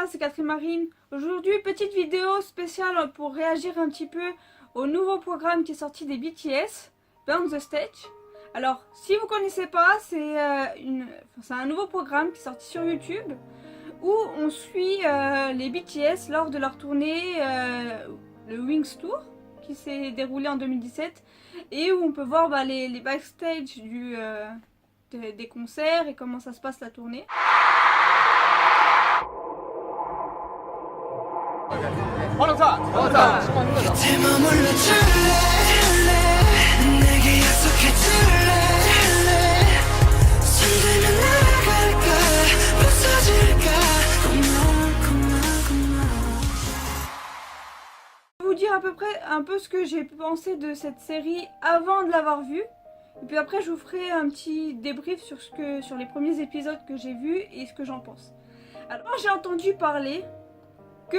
c'est Catherine Marine. Aujourd'hui, petite vidéo spéciale pour réagir un petit peu au nouveau programme qui est sorti des BTS, Burn the Stage. Alors, si vous connaissez pas, c'est un nouveau programme qui est sorti sur YouTube où on suit les BTS lors de leur tournée, le Wings Tour, qui s'est déroulé en 2017 et où on peut voir les backstage des concerts et comment ça se passe la tournée. Je vais vous dire à peu près un peu ce que j'ai pensé de cette série avant de l'avoir vue. Et puis après je vous ferai un petit débrief sur les premiers épisodes que j'ai vus et ce que j'en pense. Alors j'ai entendu parler que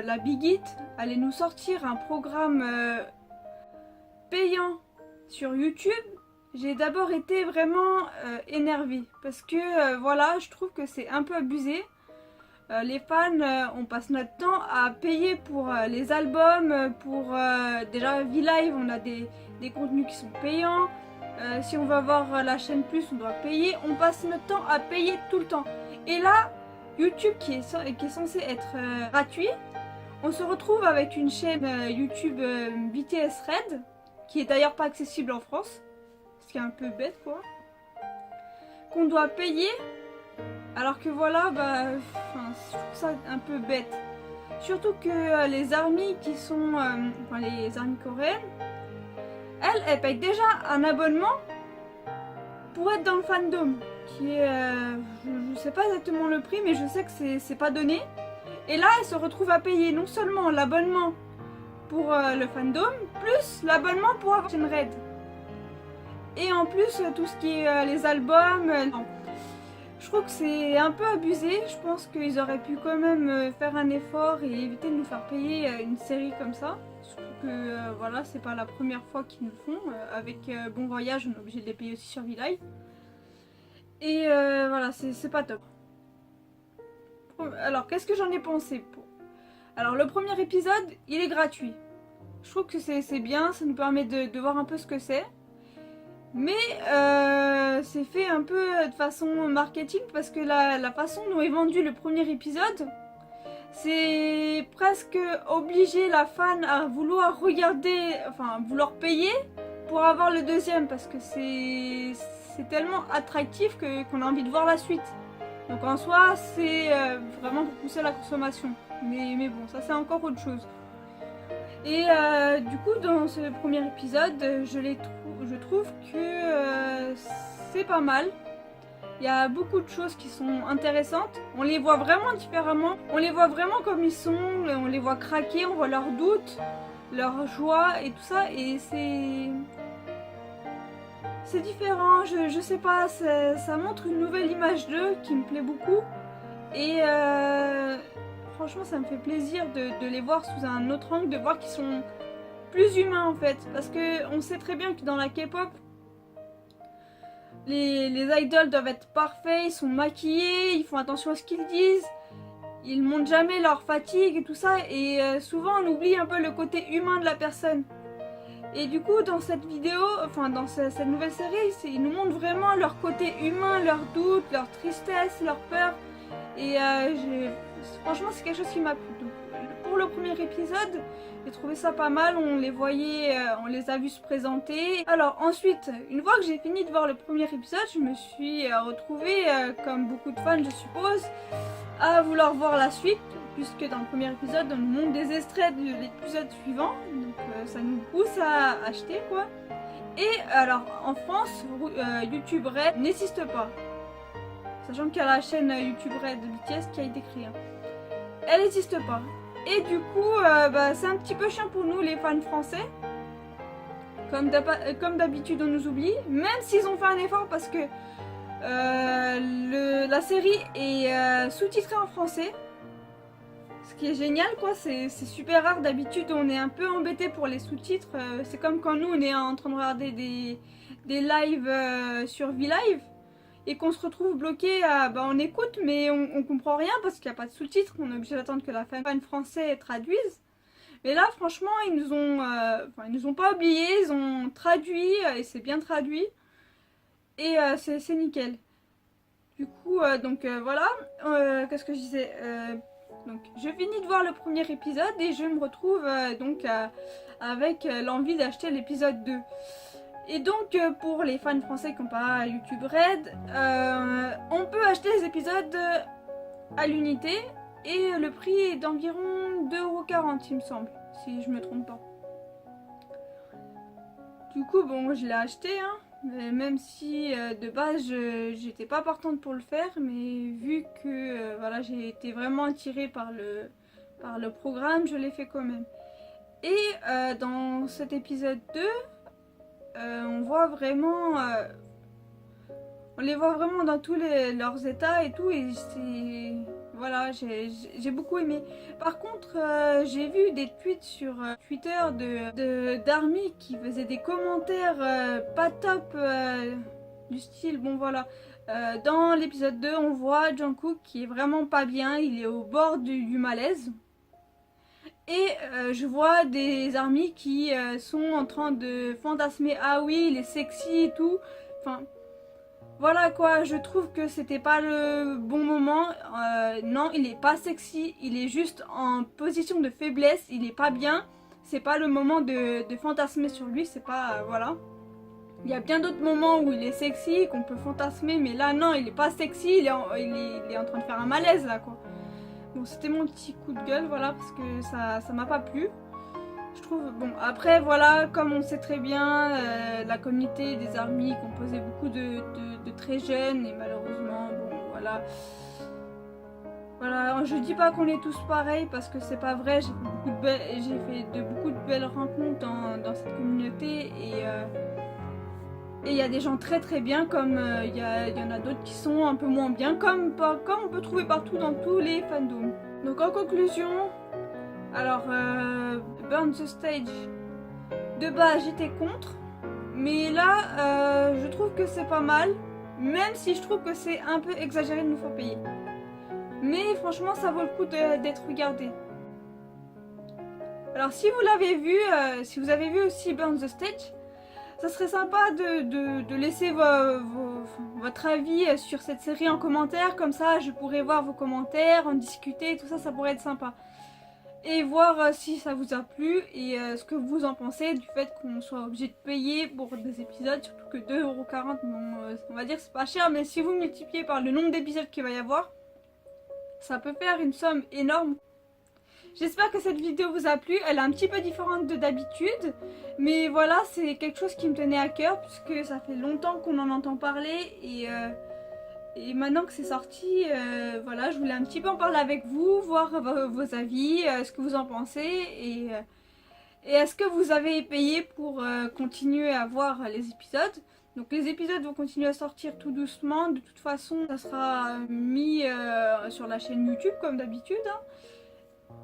la Big Hit allait nous sortir un programme payant sur YouTube. J'ai d'abord été vraiment énervée parce que voilà, je trouve que c'est un peu abusé. Les fans, on passe notre temps à payer pour les albums, pour déjà V-Live, on a des contenus qui sont payants. Si on va voir la chaîne Plus, on doit payer. On passe notre temps à payer tout le temps. Et là, YouTube qui est censé être gratuit, on se retrouve avec une chaîne YouTube BTS Red, qui est d'ailleurs pas accessible en France, ce qui est un peu bête quoi, qu'on doit payer. Alors que voilà, je trouve ça un peu bête. Surtout que les ARMY qui sont, les ARMY coréennes, elles payent déjà un abonnement pour être dans le fandom. Qui est, je sais pas exactement le prix, mais je sais que c'est pas donné. Et là, elles se retrouvent à payer non seulement l'abonnement pour le fandom, plus l'abonnement pour avoir une raid. Et en plus, tout ce qui est les albums... Je trouve que c'est un peu abusé. Je pense qu'ils auraient pu quand même faire un effort et éviter de nous faire payer une série comme ça. Surtout que voilà, c'est pas la première fois qu'ils nous le font. Avec Bon Voyage, on est obligé de les payer aussi sur V-Live. Et voilà, c'est pas top. Alors, qu'est-ce que j'en ai pensé Alors, le premier épisode, il est gratuit. Je trouve que c'est bien, ça nous permet de voir un peu ce que c'est. Mais c'est fait un peu de façon marketing parce que la façon dont est vendu le premier épisode, c'est presque obliger la fan à vouloir regarder, enfin vouloir payer pour avoir le deuxième parce que c'est tellement attractif qu'on a envie de voir la suite. Donc en soi c'est vraiment pour pousser la consommation. Mais bon, ça c'est encore autre chose. Et du coup dans ce premier épisode je trouve que c'est pas mal. Il y a beaucoup de choses qui sont intéressantes. On les voit vraiment différemment. On les voit vraiment comme ils sont. On les voit craquer, on voit leurs doutes, leur joie et tout ça. Et c'est différent, je sais pas, ça montre une nouvelle image d'eux qui me plaît beaucoup. Et franchement ça me fait plaisir de les voir sous un autre angle, de voir qu'ils sont plus humains en fait. Parce que on sait très bien que dans la K-pop, les idoles doivent être parfaits, ils sont maquillés, ils font attention à ce qu'ils disent, ils montrent jamais leur fatigue et tout ça. Et souvent on oublie un peu le côté humain de la personne. Et du coup dans cette vidéo, enfin dans cette nouvelle série, ils nous montrent vraiment leur côté humain, leurs doutes, leur tristesse, leur peur. Et franchement c'est quelque chose qui m'a plu. Donc, pour le premier épisode, j'ai trouvé ça pas mal, on les voyait, on les a vus se présenter. Alors ensuite, une fois que j'ai fini de voir le premier épisode, je me suis retrouvée, comme beaucoup de fans je suppose, à vouloir voir la suite. Puisque dans le premier épisode, on nous montre des extraits de l'épisode suivant. Donc ça nous pousse à acheter quoi. Et alors en France, YouTube Red n'existe pas. Sachant qu'il y a la chaîne YouTube Red de BTS qui a été créée. Elle n'existe pas. Et du coup, c'est un petit peu chiant pour nous les fans français. Comme d'habitude on nous oublie. Même s'ils ont fait un effort parce que la série est sous-titrée en français. Ce qui est génial quoi, c'est super rare. D'habitude on est un peu embêté pour les sous-titres. C'est comme quand nous on est en train de regarder des lives sur V-Live. et qu'on se retrouve bloqué à, on écoute mais on comprend rien parce qu'il n'y a pas de sous-titres, on est obligé d'attendre que la fan français traduise. Mais là franchement ils nous ont pas oubliés, ils ont traduit et c'est bien traduit et c'est nickel. Du coup voilà, qu'est-ce que je disais, donc je finis de voir le premier épisode et je me retrouve avec l'envie d'acheter l'épisode 2. Et donc pour les fans français qui n'ont pas YouTube Red, on peut acheter les épisodes à l'unité et le prix est d'environ 2,40 € il me semble, si je me trompe pas. Du coup bon je l'ai acheté même si de base j'étais pas partante pour le faire, mais vu que voilà, j'ai été vraiment attirée par le programme, je l'ai fait quand même. Et dans cet épisode 2, on voit vraiment on les voit vraiment dans tous leurs états et tout, et c'est voilà, j'ai beaucoup aimé. Par contre j'ai vu des tweets sur Twitter d'Army qui faisaient des commentaires pas top, du style bon voilà, dans l'épisode 2 on voit Jungkook qui est vraiment pas bien, il est au bord du malaise. Et je vois des Army qui sont en train de fantasmer, ah oui il est sexy et tout, enfin voilà quoi, je trouve que c'était pas le bon moment. Non, il est pas sexy, il est juste en position de faiblesse, il est pas bien. C'est pas le moment de fantasmer sur lui, c'est pas, voilà. Il y a bien d'autres moments où il est sexy, qu'on peut fantasmer, mais là non, il est pas sexy, il est en train de faire un malaise là quoi. Bon, c'était mon petit coup de gueule, voilà, parce que ça m'a pas plu. Je trouve, bon, après voilà, comme on sait très bien, la communauté des Army est composée beaucoup de très jeunes et malheureusement, bon voilà. Voilà, je dis pas qu'on est tous pareils parce que c'est pas vrai, j'ai fait beaucoup de belles rencontres dans cette communauté et il y a des gens très très bien comme il y en a d'autres qui sont un peu moins bien comme on peut trouver partout dans tous les fandoms. Donc en conclusion, alors Burn the Stage, de base j'étais contre, mais là je trouve que c'est pas mal, même si je trouve que c'est un peu exagéré de nous faire payer. Mais franchement ça vaut le coup d'être regardé. Alors si vous l'avez vu, si vous avez vu aussi Burn the Stage, ça serait sympa de laisser votre avis sur cette série en commentaire, comme ça je pourrais voir vos commentaires, en discuter, tout ça, ça pourrait être sympa. Et voir si ça vous a plu et ce que vous en pensez du fait qu'on soit obligé de payer pour des épisodes, surtout que 2,40 €, bon, on va dire c'est pas cher, mais si vous multipliez par le nombre d'épisodes qu'il va y avoir, ça peut faire une somme énorme. J'espère que cette vidéo vous a plu, elle est un petit peu différente de d'habitude, mais voilà, c'est quelque chose qui me tenait à cœur puisque ça fait longtemps qu'on en entend parler et maintenant que c'est sorti, voilà, je voulais un petit peu en parler avec vous, voir vos avis, ce que vous en pensez et est-ce que vous avez payé pour continuer à voir les épisodes. Donc les épisodes vont continuer à sortir tout doucement, de toute façon ça sera mis sur la chaîne YouTube comme d'habitude.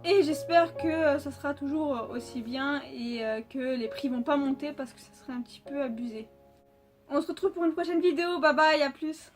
Et j'espère que ça sera toujours aussi bien et que les prix vont pas monter parce que ça serait un petit peu abusé. On se retrouve pour une prochaine vidéo, bye bye, à plus.